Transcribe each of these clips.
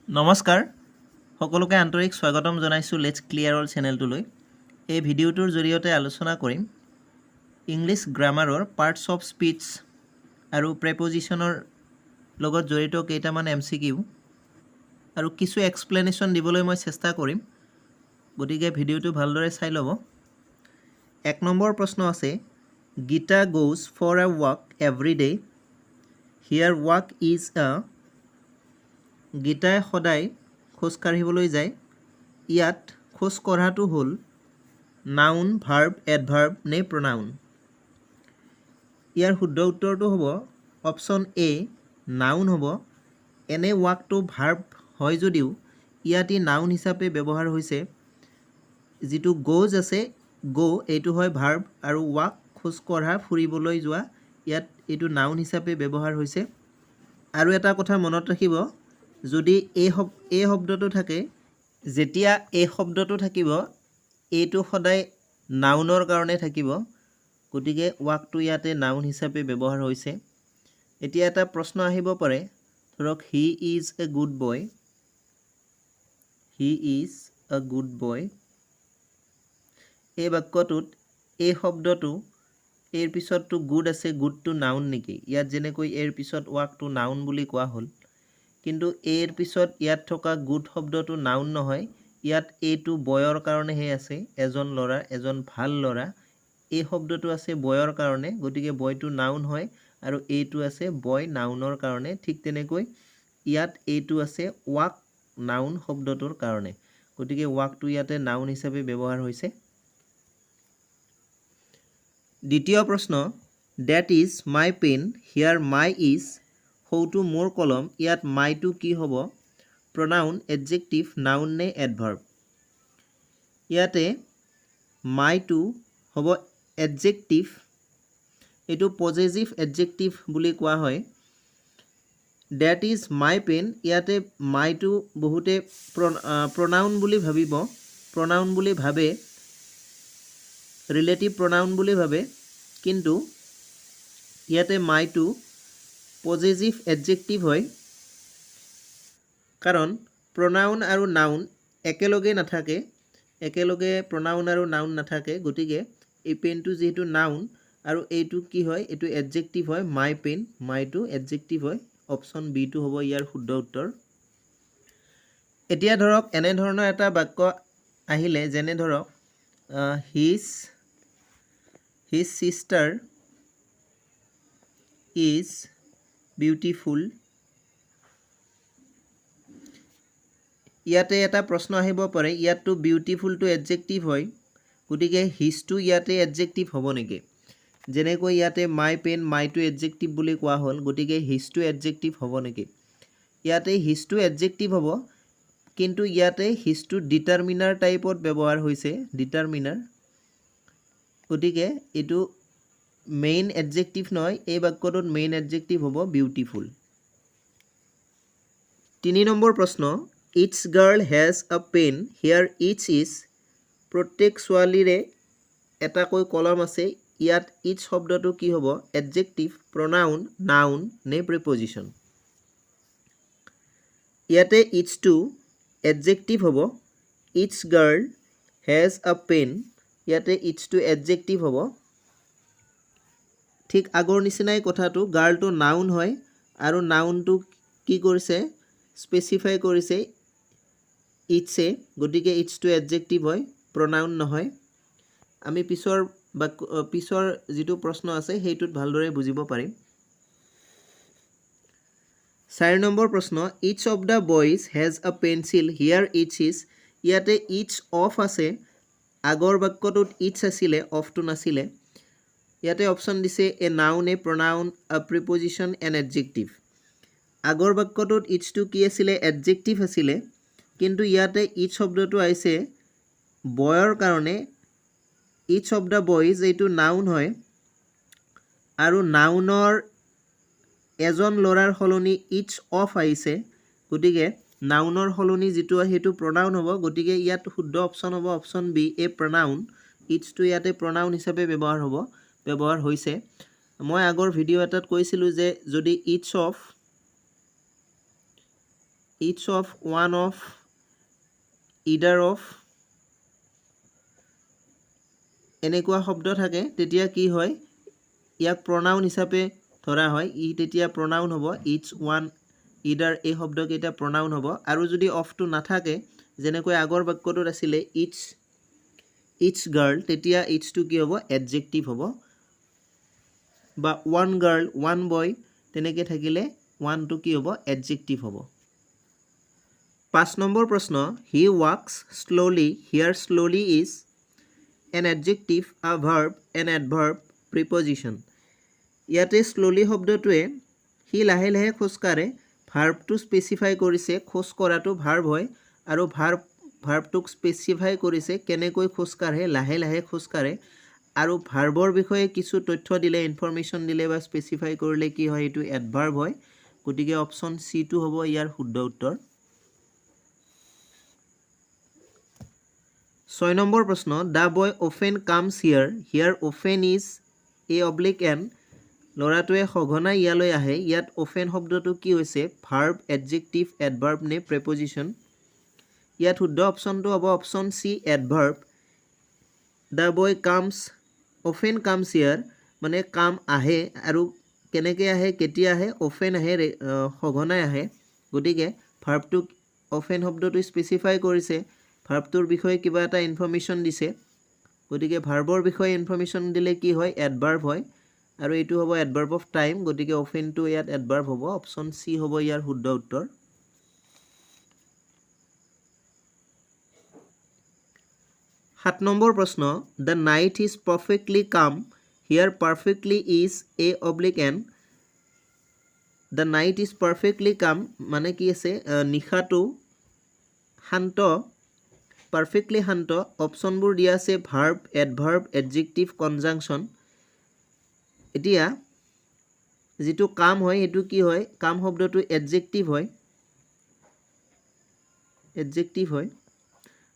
নমস্কাৰ সকলোকে আন্তৰিক স্বাগতম জনাইছোঁ লেটছ ক্লিয়াৰ অল চেনেলটোলৈ। এই ভিডিঅ'টোৰ জৰিয়তে আলোচনা কৰিম ইংলিছ গ্ৰামাৰৰ পাৰ্টছ অফ স্পীচ আৰু প্ৰেপজিশ্যনৰ লগত জড়িত কেইটামান MCQ আৰু কিছু এক্সপ্লেনেশ্যন দিবলৈ মই চেষ্টা কৰিম, গতিকে ভিডিঅ'টো ভালদৰে চাই ল'ব। 1 নম্বৰ প্ৰশ্ন আছে, Gita goes for a walk every day, here walk is a. গীতাই সদায় খোজ কাঢ়িবলৈ যায়, ইয়াত খোজ কঢ়াটো হ'ল নাউন, ভাৰ্ব, এডভাৰ্ব নে প্ৰনাউন। ইয়াৰ শুদ্ধ উত্তৰটো হ'ব অপশ্যন এ, নাউন হ'ব। এনে ৱাকটো ভাৰ্ব হয় যদিও ইয়াত ই নাউন হিচাপে ব্যৱহাৰ হৈছে। যিটো গোজ আছে, গো এইটো হয় ভাৰ্ব, আৰু ৱাক খোজ কঢ়া, ফুৰিবলৈ যোৱা, ইয়াত এইটো নাউন হিচাপে ব্যৱহাৰ হৈছে। আৰু এটা কথা মনত ৰাখিব, যদি এই শব্দটো থাকে, যেতিয়া এই শব্দটো থাকিব এইটো সদায় নাউনৰ কাৰণে থাকিব, গতিকে ৱাকটো ইয়াতে নাউন হিচাপে ব্যৱহাৰ হৈছে। এতিয়া এটা প্ৰশ্ন আহিব পাৰে, ধৰক he is a good boy, he is a good boy. এই বাক্যটোত এই শব্দটো, এইৰ পিছতটো গুড আছে, গুডটো নাউন নেকি? ইয়াত যেনেকৈ এৰ পিছত ৱাকটো নাউন বুলি কোৱা হ'ল, কিন্তু এৰ পিছত ইয়াত থকা গুড শব্দটো নাউন নহয়, ইয়াত এইটো বয়ৰ কাৰণেহে আছে, এজন ল'ৰা, এজন ভাল ল'ৰা। এই শব্দটো আছে বয়ৰ কাৰণে, গতিকে বয়টো নাউন হয়, আৰু এইটো আছে বয় নাউনৰ কাৰণে। ঠিক তেনেকৈ ইয়াত এইটো আছে ৱাক নাউন শব্দটোৰ কাৰণে, গতিকে ৱাকটো ইয়াতে নাউন হিচাপে ব্যৱহাৰ হৈছে। দ্বিতীয় প্ৰশ্ন, that is my pen, here my is, সৌটো মোৰ কলম, ইয়াত মাইটো কি হ'ব? প্ৰনাউন, এডজেক্টিভ, নাউন নে এডভাৰ্ব? ইয়াতে মাইটো হ'ব এডজেক্টিভ, এইটো পজেছিভ এডজেক্টিভ বুলি কোৱা হয়। ডেট ইজ মাই পেন, ইয়াতে মাইটো বহুতে প্ৰনাউন বুলি ভাবিব, প্ৰনাউন বুলি ভাবে, ৰিলেটিভ প্ৰনাউন বুলি ভাবে, কিন্তু ইয়াতে মাইটো পজেছিভ এডজেক্টিভ হয়, কাৰণ প্ৰনাউন আৰু নাউন একেলগে নাথাকে, একেলগে প্ৰনাউন আৰু নাউন নাথাকে, গতিকে এই পেনটো যিহেতু নাউন আৰু এইটো কি হয়, এইটো এডজেক্টিভ হয়, মাই পেন, মাইটো এডজেক্টিভ হয়। অপশ্যন বিটো হ'ব ইয়াৰ শুদ্ধ উত্তৰ। এতিয়া ধৰক এনেধৰণৰ এটা বাক্য আহিলে, যেনে ধৰক হিজ চিষ্টাৰ ইজ বিউটিফুল। ইয়াতে এটা প্ৰশ্ন আহিব পাৰে, ইয়াততো বিউটিফুলটো এডজেক্টিভ হয়, গতিকে হিজটো ইয়াতে এডজেক্টিভ হ'ব নেকি? যেনেকৈ ইয়াতে মাই পেন, মাইটো এডজেক্টিভ বুলি কোৱা হ'ল, গতিকে হিজটো এডজেক্টিভ হ'ব নেকি? ইয়াতে হিজটো এডজেক্টিভ হ'ব, কিন্তু ইয়াতে হিজটো ডিটাৰমিনাৰ টাইপত ব্যৱহাৰ হৈছে, ডিটাৰমিনাৰ, গতিকে এইটো মেইন এডজেক্টিভ নহয়, এই বাক্যটোত মেইন এডজেক্টিভ হ'ব বিউটিফুল। 3 নম্বৰ প্ৰশ্ন, each girl has a pen, here each is, প্ৰত্যেক ছোৱালীৰে এটাকৈ কলম আছে, ইয়াত ইটছ শব্দটো কি হ'ব? এডজেক্টিভ, প্ৰনাউন, নাউন নে প্ৰিপজিশ্যন? ইয়াতে ইটছটো এডজেক্টিভ হ'ব, each girl has a pen, ইয়াতে ইটছটো এডজেক্টিভ হ'ব। ঠিক আগৰ নিচিনাই কথাটো, গাৰ্লটো নাউন হয়, আৰু নাউনটো কি কৰিছে? স্পেচিফাই কৰিছে ইটছে, গতিকে ইটছটো এডজেক্টিভ হয়, প্ৰনাউন নহয়। আমি পিছৰ যিটো প্ৰশ্ন আছে সেইটোত ভালদৰে বুজিব পাৰিম। 4 নম্বৰ প্ৰশ্ন, each of the boys has a pencil, here each is, ইয়াতে ইটছ অফ আছে, আগৰ বাক্যটোত ইটছ আছিলে, অফটো নাছিলে। ইয়াতে অপশ্যন দিছে এ নাউন, এ প্ৰনাউন, আ প্ৰিপজিশ্যন, এন এডজেক্টিভ। আগৰ বাক্যটোত ইটছটো কি আছিলে? এডজেক্টিভ আছিলে, কিন্তু ইয়াতে ইটছ শব্দটো আহিছে বয়ৰ কাৰণে, ইটছ অফ দ্য বইজ এইটো নাউন হয়, আৰু নাউনৰ এজন ল'ৰাৰ সলনি ইটছ অফ আহিছে, গতিকে নাউনৰ সলনি যিটো সেইটো প্ৰনাউন হ'ব, গতিকে ইয়াত শুদ্ধ অপশ্যন হ'ব অপশ্যন বি, এ প্ৰনাউন। ইটছটো ইয়াতে প্ৰনাউন হিচাপে ব্যৱহাৰ হৈছে। মই আগৰ ভিডিঅ' এটাত কৈছিলোঁ যে যদি each of each of, one of, either of এনেকুৱা শব্দ থাকে তেতিয়া কি হয় ইয়াক pronoun হিচাপে ধৰা হয় ই তেতিয়া pronoun হ'ব each one either এই শব্দকেইটা pronoun হ'ব আৰু যদি of টো নাথাকে যেনেকৈ আগৰ বাক্যটোত আছিলে each girl তেতিয়া each টো কি হ'ব adjective হ'ব বা one girl one boy তেনেকৈ থাকিলে one টো কি হ'ব adjective হ'ব 5 নম্বৰ প্ৰশ্ন he walks slowly here slowly is an adjective, a verb, an adverb, preposition. ইয়াতে slowly শব্দটোৱে সি লাহে লাহে খোজ কাঢ়ে ভাৰ্বটো স্পেচিফাই কৰিছে খোজ কঢ়াটো ভাৰ্ব হয় আৰু ভাৰ্বটোক স্পেচিফাই কৰিছে কেনেকৈ খোজ কাঢ়ে লাহে লাহে খোজ কাঢ়ে আৰু ভাৰ্বৰ বিষয়ে কিছু তথ্য দিলে ইনফৰমেশ্যন দিলে বা স্পেচিফাই কৰিলে কি হয় এইটো এডভাৰ্ব হয় গতিকে অপশ্যন সি টো হ'ব ইয়াৰ শুদ্ধ উত্তৰ 6 নম্বৰ প্ৰশ্ন the boy often comes here here often is a oblique n ল'ৰাটোৱে সঘনাই ইয়ালৈ আহে ইয়াত often শব্দটো কি হৈছে ভাৰ্ব এডজেক্টিভ এডভাৰ্ব নে প্ৰেপজিশ্যন ইয়াত শুদ্ধ অপশ্যনটো হ'ব option C adverb the boy comes often comes here মানে কাম আহে আৰু কেনেকৈ আহে কেতিয়া আহে often আহে সঘনাই আহে গতিকে ভাৰ্বটো often শব্দটো স্পেচিফাই কৰিছে ভাৰ্বটোৰ বিষয়ে কিবা এটা ইনফৰমেশ্যন দিছে গতিকে ভাৰ্বৰ বিষয়ে ইনফৰমেশ্যন দিলে কি হয় এডভাৰ্ব হয় আৰু এইটো হ'ব এডভাৰ্ব অফ টাইম গতিকে অফেনটো ইয়াত এডভাৰ্ব হ'ব অপশ্যন সি হ'ব ইয়াৰ শুদ্ধ উত্তৰ 7 নম্বৰ প্ৰশ্ন the night is perfectly calm here perfectly is a oblique n the night is perfectly calm মানে কি আছে নিশাটো শান্ত perfectly শান্ত অপশ্যনবোৰ দিয়া আছে ভাৰ্ব এডভাৰ্ব এডজেক্টিভ কনজাংচন এতিয়া যেটো কাম হয় এটো কি হয় কাম শব্দটো এডজেক্টিভ হয়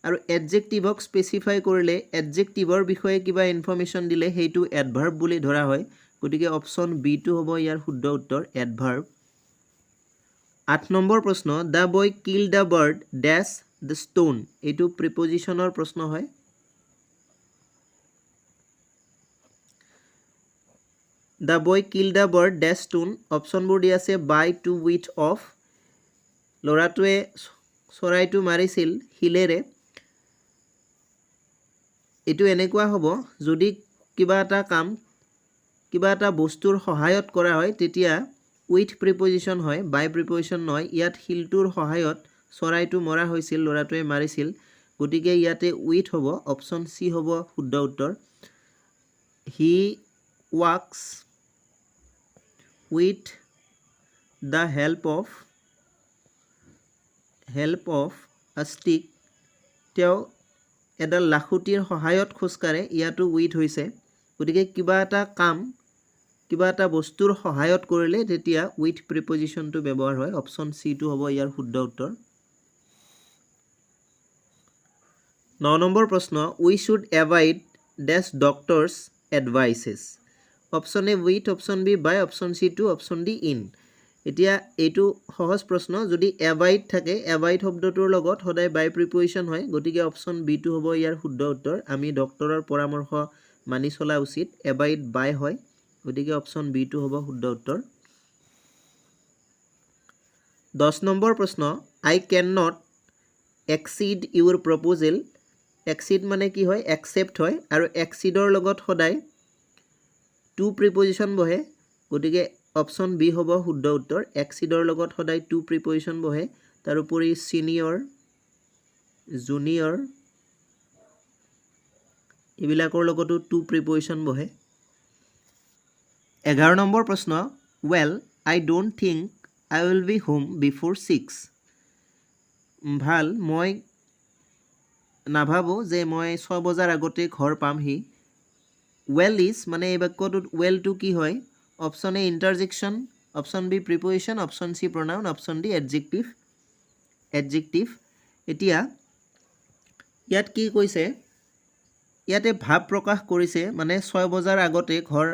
আৰু এডজেক্টিভক স্পেচিফাই কৰিলে এডজেক্টিভৰ বিষয়ে কিবা ইনফৰমেশ্যন দিলে হেইটো এডভাৰ্ব বুলি ধৰা হয় গতিকে অপশ্যন বি টো হ'ব ইয়াৰ শুদ্ধ উত্তৰ এডভাৰ্ব 8 নম্বৰ প্ৰশ্ন the boy killed the bird dash the stone এইটো প্ৰিপজিশনৰ প্ৰশ্ন হয় the boy killed the bird dash stone অপশ্যনবোৰ দি আছে by to with of ল'ৰাটোৱে চৰাইটো মাৰিছিল শিলেৰে এইটো এনেকুৱা হ'ব যদি কিবা এটা কাম কিবা এটা বস্তুৰ সহায়ত কৰা হয় তেতিয়া with preposition হয় by preposition নহয় ইয়াত শিলটোৰ সহায়ত চৰাইটো মৰা হৈছিল ল'ৰাটোৱে মাৰিছিল গতিকে ইয়াতে with হ'ব অপশ্যন সি হ'ব শুদ্ধ উত্তৰ he walks with the help of a stick তেওঁ এডাল লাখুটিৰ সহায়ত খোজকাঢ়ে ইয়াতো with হৈছে গতিকে কিবা এটা কাম কিবা এটা বস্তুৰ সহায়ত কৰিলে তেতিয়া with prepositionটো ব্যৱহাৰ হয় অপশ্যন সি টো হ'ব ইয়াৰ শুদ্ধ উত্তৰ 9 নম্বৰ প্ৰশ্ন we should avoid dash doctors advices option A with option B by option C to option D in এতিয়া এইটো সহজ প্ৰশ্ন যদি avoid থাকে avoid শব্দটোৰ লগত সদায় by preposition হয় গতিকে অপশ্যন বি টো হ'ব ইয়াৰ শুদ্ধ উত্তৰ আমি ডক্টৰৰ পৰামৰ্শ মানি চলা উচিত avoid by হয় গতিকে অপশ্যন বি টো হ'ব শুদ্ধ উত্তৰ 10 নম্বৰ প্ৰশ্ন I cannot exceed your proposal exceed মানে কি হয় accept হয় আৰু exceedৰ লগত সদায় to preposition বহে গতিকে অপশ্যন বি হ'ব শুদ্ধ উত্তৰ exceedৰ লগত সদায় to preposition বহে তাৰ উপৰি senior junior এইবিলাকৰ লগতো to preposition বহে 11 নম্বৰ প্ৰশ্ন well I don't think I will be home before 6 ভাল মই নাভাবো যে মই 6 বজাৰ আগতে ঘৰ পামহি well is মানে এই বাক্যটোত well টো কি হয় option A interjection option B preposition option C pronoun option D adjective এতিয়া ইয়াত কি কৈছে ইয়াতে ভাৱ প্ৰকাশ কৰিছে মানে 6 বজাৰ আগতে ঘৰ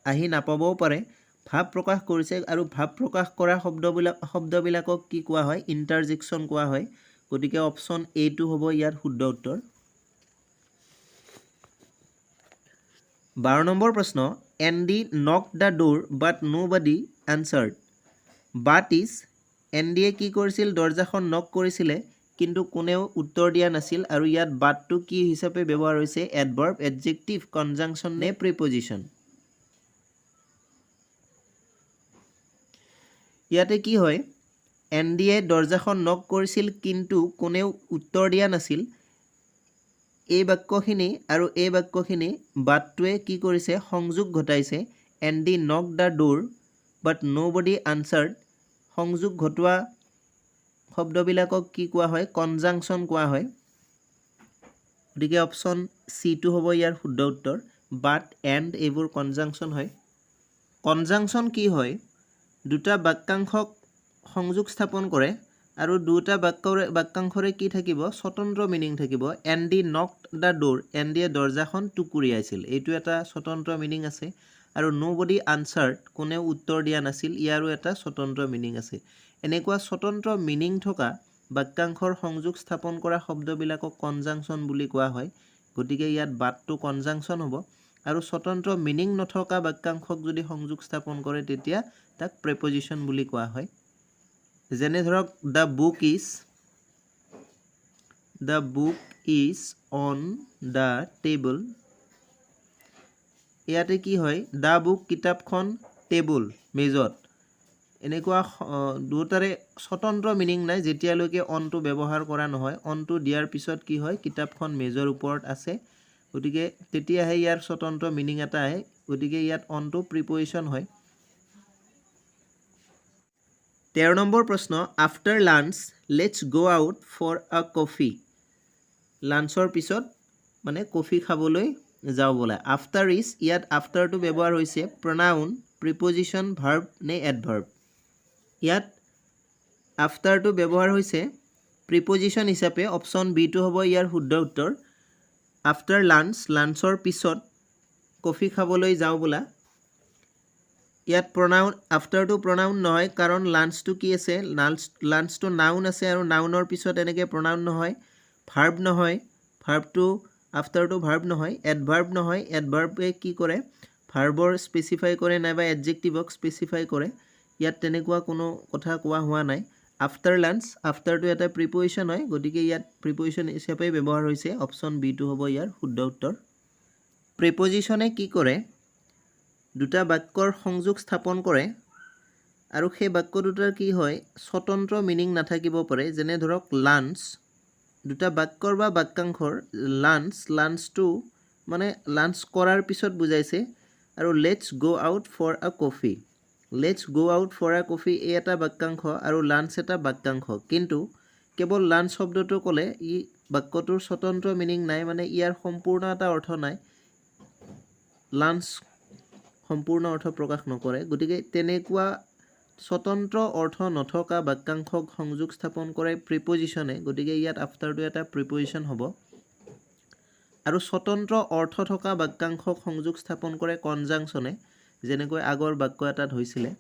আহি নাপাবও পাৰে ভাৱ প্ৰকাশ কৰিছে আৰু ভাৱ প্ৰকাশ কৰা শব্দবিলাকক কি কোৱা হয় ইণ্টাৰজেকশ্যন কোৱা হয় গতিকে অপশ্যন এটো হ'ব ইয়াৰ শুদ্ধ উত্তৰ 12 নম্বৰ প্ৰশ্ন Andy knock the door but nobody answered but is এণ্ডিয়ে কি কৰিছিল দৰ্জাখন নক কৰিছিলে কিন্তু কোনেও উত্তৰ দিয়া নাছিল আৰু ইয়াত বাটটো কি হিচাপে ব্যৱহাৰ হৈছে এডভাৰ্ব এডজেক্টিভ কনজাংচন নে প্ৰিপজিশ্যন ইয়াতে কি হয় এণ্ডিয়ে দৰ্জাখন নক কৰিছিল কিন্তু কোনেও উত্তৰ দিয়া নাছিল এই বাক্যখিনি আৰু এই বাক্যখিনি বাটটোৱে কি কৰিছে সংযোগ ঘটাইছে Andy knock the door but nobody আনচাৰ্ড সংযোগ ঘটোৱা শব্দবিলাকক কি কোৱা হয় কনজাংচন কোৱা হয় গতিকে অপশ্যন চিটো হ'ব ইয়াৰ শুদ্ধ উত্তৰ বাট এণ্ড এইবোৰ কনজাংচন হয় কনজাংচন কি হয় দুটা বাক্যাংশক সংযোগ স্থাপন কৰে আৰু দুটা বাক্যাংশৰে কি থাকিব স্বতন্ত্ৰ মিনিং থাকিব এণ্ডি নক দ্য ডোৰ এণ্ডিয়ে দৰ্জাখন টুকুৰিয়াইছিল এইটো এটা স্বতন্ত্ৰ মিনিং আছে আৰু নোবডি আনচাৰ্ড কোনেও উত্তৰ দিয়া নাছিল ইয়াৰো এটা স্বতন্ত্ৰ মিনিং আছে এনেকুৱা স্বতন্ত্ৰ মিনিং থকা বাক্যাংশৰ সংযোগ স্থাপন কৰা শব্দবিলাকক কনজাংচন বুলি কোৱা হয় গতিকে ইয়াত বাটটো কনজাংচন হ'ব আৰু স্বতন্ত্ৰ মিনিং নথকা বাক্যাংশক যদি সংযোগ স্থাপন কৰে তেতিয়া তাক প্ৰিপজিশ্যন বুলি কোৱা হয় যেনে ধৰক the book is on the table ইয়াতে কি হয় দ্য বুক কিতাপখন টেবুল মেজত এনেকুৱা দুটাৰে স্বতন্ত্ৰ মিনিং নাই যেতিয়ালৈকে অনটো ব্যৱহাৰ কৰা নহয় অনটো দিয়াৰ পিছত কি হয় কিতাপখন মেজৰ ওপৰত আছে গতিকে তেতিয়াহে ইয়াৰ স্বতন্ত্ৰ মিনিং এটা আহে গতিকে ইয়াত অনটো প্ৰিপজিশ্যন হয় 13 নম্বৰ প্ৰশ্ন আফটাৰ লাঞ্চ লেটছ গ' আউট ফৰ আ কফি লাঞ্চৰ পিছত মানে কফি খাবলৈ যাওঁ ব'লা আফটাৰ ইজ ইয়াত আফটাৰটো ব্যৱহাৰ হৈছে প্ৰনাউন প্ৰিপজিশ্যন ভাৰ্ব নে এডভাৰ্ব ইয়াত আফটাৰটো ব্যৱহাৰ হৈছে প্ৰিপজিশ্যন হিচাপে অপশ্যন বিটো হ'ব ইয়াৰ শুদ্ধ উত্তৰ আফটাৰ লাঞ্চৰ পিছত কফি খাবলৈ যাওঁ বোলা ইয়াত প্ৰনাউন আফটাৰটো প্ৰনাউন নহয় কাৰণ লাঞ্চটো কি আছে লাঞ্চটো নাউন আছে আৰু নাউনৰ পিছত এনেকৈ প্ৰনাউন নহয় ভাৰ্ব নহয় ভাৰ্বটো আফটাৰটো ভাৰ্ব নহয় এডভাৰ্বে কি কৰে ভাৰ্বৰ স্পেচিফাই কৰে নাইবা এডজেক্টিভক স্পেচিফাই কৰে ইয়াত তেনেকুৱা কোনো কথা কোৱা হোৱা নাই আফটাৰ লাঞ্চ আফটাৰটো এটা প্ৰিপজিশ্যন হয় গতিকে ইয়াত প্ৰিপজিশ্যন হিচাপে ব্যৱহাৰ হৈছে অপশ্যন বিটো হ'ব ইয়াৰ শুদ্ধ উত্তৰ প্ৰিপজিশ্যনে কি কৰে দুটা বাক্যৰ সংযোগ স্থাপন কৰে আৰু সেই বাক্য দুটাৰ কি হয় স্বতন্ত্ৰ মিনিং নাথাকিব পাৰে যেনে ধৰক লাঞ্চ দুটা বাক্যৰ বা বাক্যাংশৰ লাঞ্চটো মানে লাঞ্চ কৰাৰ পিছত বুজাইছে আৰু লেটছ গ' আউট ফৰ আ কফি এই এটা বাক্যাংশ আৰু লাঞ্চ এটা বাক্যাংশ কিন্তু কেৱল লাঞ্চ শব্দটো ক'লে ই বাক্যটোৰ স্বতন্ত্ৰ মিনিং নাই মানে ইয়াৰ সম্পূৰ্ণ এটা অৰ্থ নাই লাঞ্চ সম্পূৰ্ণ অৰ্থ প্ৰকাশ নকৰে গতিকে তেনেকুৱা স্বতন্ত্ৰ অৰ্থ নথকা বাক্যাংশক সংযোগ স্থাপন কৰে প্ৰিপজিশ্যনে গতিকে ইয়াত আফটাৰটো এটা প্ৰিপজিশ্যন হ'ব আৰু স্বতন্ত্ৰ অৰ্থ থকা বাক্যাংশক সংযোগ স্থাপন কৰে কনজাংচনে যেনেকৈ আগৰ বাক্য এটাত হৈছিলে